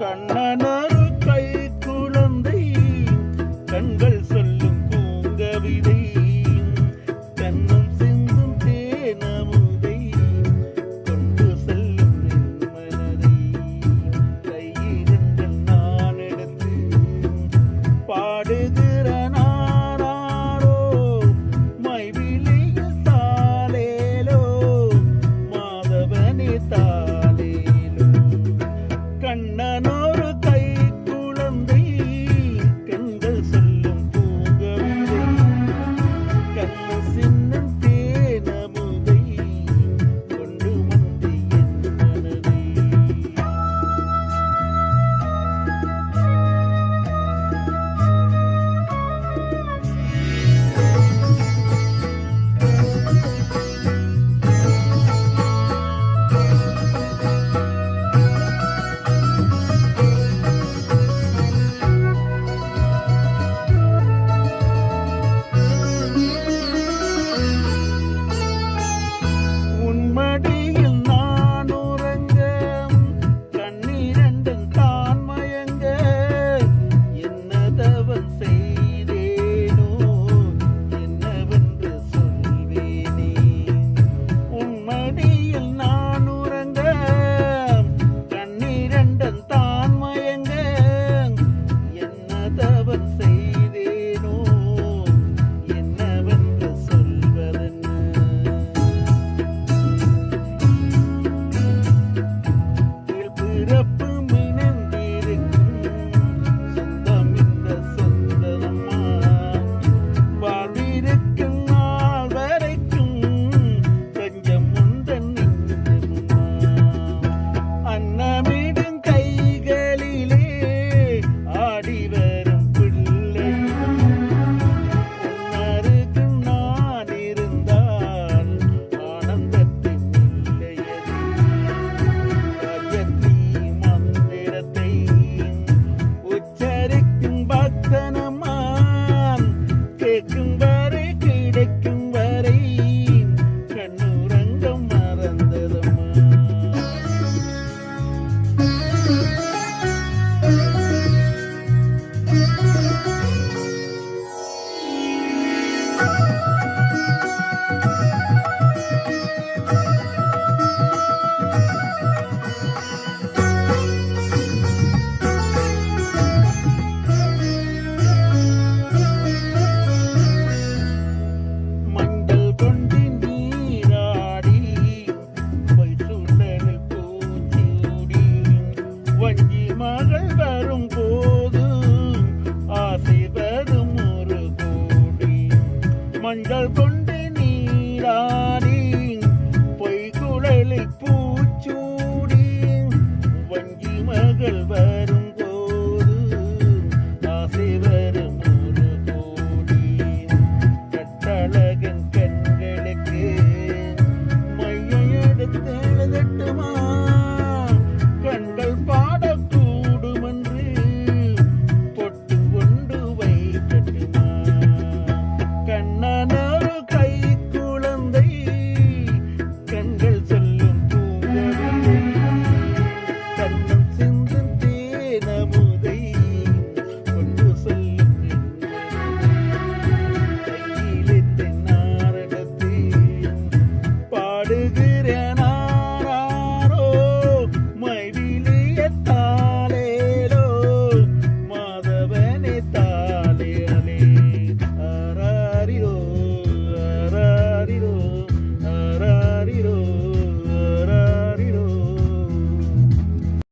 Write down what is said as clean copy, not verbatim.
கண்ணனொரு கை குழந்தை கண்கள் சொல்லும் பூங்கவிதை கண்ணும் சிந்தும் தேனமுதை கொண்டு செல்லும் மனதை கையிரங்கள் நான் எடுத்து பாடுகிற நாராரோ மைவிழியில் தாலேலோ மாதவனே தாலேலோ கண்ணனொரு கை குழந்தை கண்கள் சொல்லும் பூங்கவிதை கண்ணு சின்னம் தேனமுதை கொண்டு வந்து என் மனதை உன்மடியில் நான் உறங்க கண்ணீரண்டும் தான் மயங்க என்னதவன் செய்தேனோ என்னவென்று சொல்வேனே உன்மடியில் நான் உறங்க கண்ணீரண்டும் தான் மயங்க என்னதவன் செய்தேனோ என்னவென்று சொல்வதென்ன பிறப்பு மினந்திருக்கும் சொந்தம் இந்த சொந்தமம்மா வாழ்விருக்கும் நாள் வரைக்கும் கொஞ்சம் முந்தன் நெஞ்சமும்மா அன்னமிடும் கைகளிலே ஆடி வரும் பிள்ளை உன்னருகில் நான் இருந்தால் ஆனந்தத்தின் இல்லையது காயத்ரி மந்திரத்தை உச்சரிக்கும் பக்தனமான் கேட்கும் வரை கிடைக்கும் வரை கண்ணுறங்கம் மறந்ததம்மா மஞ்சள் கொண்டு நீராடி பொய்சுடலில் பூச்சூடி வஞ்சி மகள் வரும் போது ஆசை வரும் ஒரு கோடி மஞ்சள் கொண்டு நீராடி பொய்குழலில் பூச்சூடி வஞ்சி மகள் வரும்